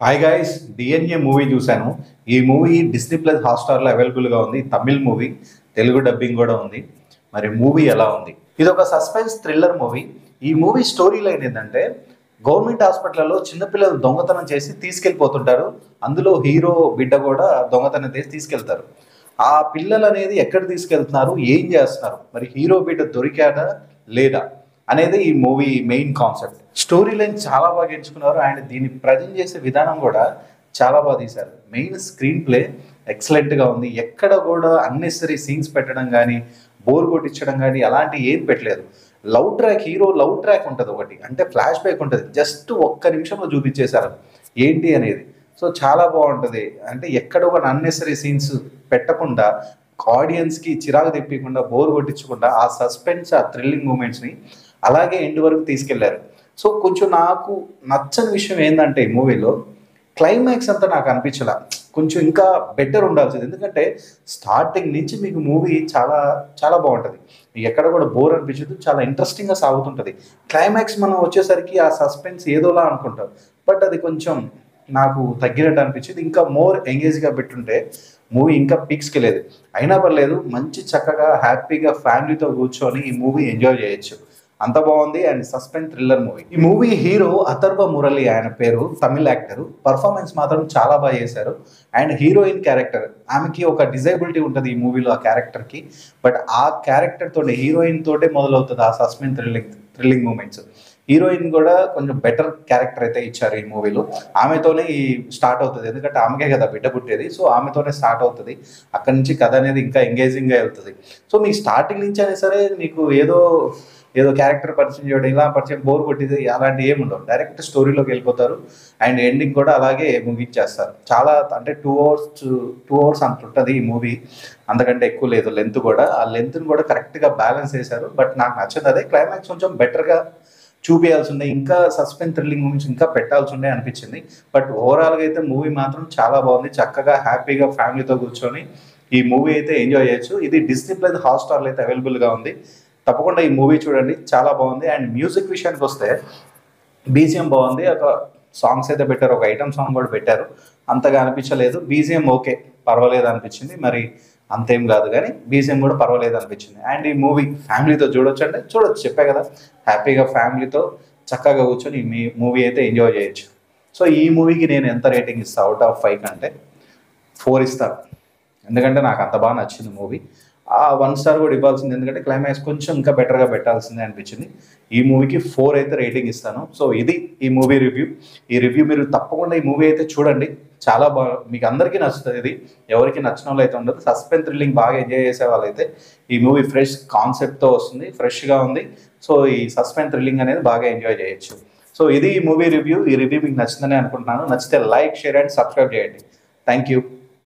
Hi guys, DNA movie చూశాను. ఈ movie Disney plus హాట్‌స్టార్‌లో అవైలబుల్‌గా ఉంది. తమిళ్ మూవీ, తెలుగు డబ్బింగ్ కూడా ఉంది. మరి మూవీ ఎలా ఉంది? ఇది ఒక సస్పెన్స్ థ్రిల్లర్ మూవీ. ఈ మూవీ స్టోరీ లైన్ ఏంటంటే, గవర్నమెంట్ హాస్పిటల్లో చిన్నపిల్లలు దొంగతనం చేసి తీసుకెళ్ళిపోతుంటారు. అందులో హీరో బిడ్డ కూడా దొంగతనం చేసి తీసుకెళ్తారు. ఆ పిల్లలు అనేది ఎక్కడ తీసుకెళ్తున్నారు, ఏం చేస్తున్నారు, మరి హీరో బిడ్డ దొరికాడా లేదా అనేది ఈ movie main concept. Story line చాలా బాగా ఎంచుకున్నారు అండ్ దీన్ని ప్రజెంట్ చేసే విధానం కూడా చాలా బాగా తీశారు. మెయిన్ స్క్రీన్ ప్లే ఎక్సలెంట్గా ఉంది. ఎక్కడ కూడా అన్నెసరీ సీన్స్ పెట్టడం కానీ, బోర్ కొట్టించడం కానీ అలాంటి ఏం పెట్టలేదు. Love track, hero love track ఉంటుంది ఒకటి, అంటే ఫ్లాష్ బ్యాక్ ఉంటుంది, జస్ట్ ఒక్క నిమిషంలో చూపించేశారు ఏంటి అనేది. సో చాలా బాగుంటుంది. అంటే ఎక్కడ కూడా అన్నెసరీ సీన్స్ పెట్టకుండా, ఆడియన్స్కి చిరాకు తెప్పకుండా, బోర్ కొట్టించకుండా ఆ సస్పెన్స్, ఆ థ్రిల్లింగ్ మూమెంట్స్ని అలాగే ఎండ్ వరకు తీసుకెళ్లారు. సో కొంచెం నాకు నచ్చని విషయం ఏంటంటే ఈ మూవీలో క్లైమాక్స్ అంతా నాకు అనిపించలా. కొంచెం ఇంకా బెటర్ ఉండాల్సింది. ఎందుకంటే స్టార్టింగ్ నుంచి మీకు మూవీ చాలా చాలా బాగుంటుంది. మీకు ఎక్కడ కూడా బోర్ అనిపించదు, చాలా ఇంట్రెస్టింగ్గా సాగుతుంటుంది. క్లైమాక్స్ మనం వచ్చేసరికి ఆ సస్పెన్స్ ఏదోలా అనుకుంటాం, బట్ అది కొంచెం నాకు తగ్గినట్టు అనిపించింది. ఇంకా మోర్ ఎంగేజ్గా పెట్టుంటే మూవీ ఇంకా పీక్స్కి వెళ్ళేది. అయినా పర్లేదు, మంచి చక్కగా హ్యాపీగా ఫ్యామిలీతో కూర్చొని ఈ మూవీ ఎంజాయ్ చేయొచ్చు. అంత బాగుంది అండ్ సస్పెన్స్ థ్రిల్లర్ మూవీ. ఈ మూవీ హీరో అథర్వ మురళి, ఆయన పేరు, తమిళ్ యాక్టర్. పర్ఫార్మెన్స్ మాత్రం చాలా బాగా చేశారు. అండ్ హీరోయిన్ క్యారెక్టర్, ఆమెకి ఒక డిజైబిలిటీ ఉంటుంది ఈ మూవీలో ఆ క్యారెక్టర్కి. బట్ ఆ క్యారెక్టర్ తోటి, హీరోయిన్ తోటే మొదలవుతుంది ఆ సస్పెన్స్ థ్రిల్లింగ్ మూమెంట్స్. హీరోయిన్ కూడా కొంచెం బెటర్ క్యారెక్టర్ అయితే ఇచ్చారు ఈ మూవీలో. ఆమెతోనే ఈ స్టార్ట్ అవుతుంది, ఎందుకంటే ఆమెకే కదా బిడ్డ పుట్టేది. సో ఆమెతోనే స్టార్ట్ అవుతుంది. అక్కడి నుంచి కథ అనేది ఇంకా ఎంగేజింగ్గా వెళ్తుంది. సో మీకు స్టార్టింగ్ నుంచి అయినా సరే మీకు ఏదో ఏదో క్యారెక్టర్ పరిచయం చేయడం, ఇలా పరిచయం, బోర్ కొట్టింది అలాంటి ఏమి ఉండవు. డైరెక్ట్ స్టోరీలోకి వెళ్ళిపోతారు అండ్ ఎండింగ్ కూడా అలాగే ముగించేస్తారు. చాలా అంటే 2 అవర్స్ అంత ఉంటుంది ఈ మూవీ, అంతకంటే ఎక్కువ లేదు లెంత్ కూడా. ఆ లెంత్ని కూడా కరెక్ట్గా బ్యాలెన్స్ చేశారు. బట్ నాకు నచ్చదు అదే, క్లైమాక్స్ కొంచెం బెటర్గా చూపించాల్సి ఉండే, ఇంకా సస్పెన్స్ థ్రిల్లింగ్ మూవీస్ ఇంకా పెట్టాల్సి ఉండే అనిపించింది. బట్ ఓవరాల్గా అయితే మూవీ మాత్రం చాలా బాగుంది. చక్కగా హ్యాపీగా ఫ్యామిలీతో కూర్చొని ఈ మూవీ అయితే ఎంజాయ్ చేయొచ్చు. ఇది డిస్నీ ప్లస్ హాట్‌స్టార్లో అయితే అవైలబుల్గా ఉంది. తప్పకుండా ఈ మూవీ చూడండి, చాలా బాగుంది. అండ్ మ్యూజిక్ విషయానికి వస్తే బీజిఎం బాగుంది. ఒక సాంగ్స్ అయితే పెట్టారు, ఒక ఐటమ్ సాంగ్ కూడా పెట్టారు, అంతగా అనిపించలేదు. బీజిఎం ఓకే, పర్వాలేదు అనిపించింది. మరి అంతేం కాదు కానీ బీజిఎం కూడా పర్వాలేదు అనిపించింది. అండ్ ఈ మూవీ ఫ్యామిలీతో చూడొచ్చు అంటే చూడొచ్చు, చెప్పే కదా, హ్యాపీగా ఫ్యామిలీతో చక్కగా కూర్చొని ఈ మూవీ అయితే ఎంజాయ్ చేయొచ్చు. సో ఈ మూవీకి నేను ఎంత రేటింగ్ ఇస్తాను అవుట్ ఆఫ్ 5 అంటే 4 ఇస్తాను. ఎందుకంటే నాకు అంత బాగా నచ్చింది మూవీ. ఆ 1 స్టార్ కూడా ఇవ్వాల్సింది, ఎందుకంటే క్లైమాక్స్ కొంచెం ఇంకా బెటర్గా పెట్టాల్సిందే అనిపించింది. ఈ మూవీకి 4 అయితే రేటింగ్ ఇస్తాను. సో ఇది ఈ మూవీ రివ్యూ. ఈ రివ్యూ మీరు తప్పకుండా ఈ మూవీ అయితే చూడండి, చాలా బాగా, మీకు అందరికీ నచ్చుతుంది. ఇది ఎవరికి నచ్చిన వాళ్ళు అయితే ఉండదు. సస్పెన్స్ థ్రిల్లింగ్ బాగా ఎంజాయ్ చేసే వాళ్ళైతే ఈ మూవీ ఫ్రెష్ కాన్సెప్ట్తో వస్తుంది, ఫ్రెష్గా ఉంది. సో ఈ సస్పెన్స్ థ్రిల్లింగ్ అనేది బాగా ఎంజాయ్ చేయొచ్చు. సో ఇది ఈ మూవీ రివ్యూ. ఈ రివ్యూ మీకు నచ్చిందని అనుకుంటున్నాను. నచ్చితే లైక్, షేర్ అండ్ సబ్స్క్రైబ్ చేయండి. Thank you.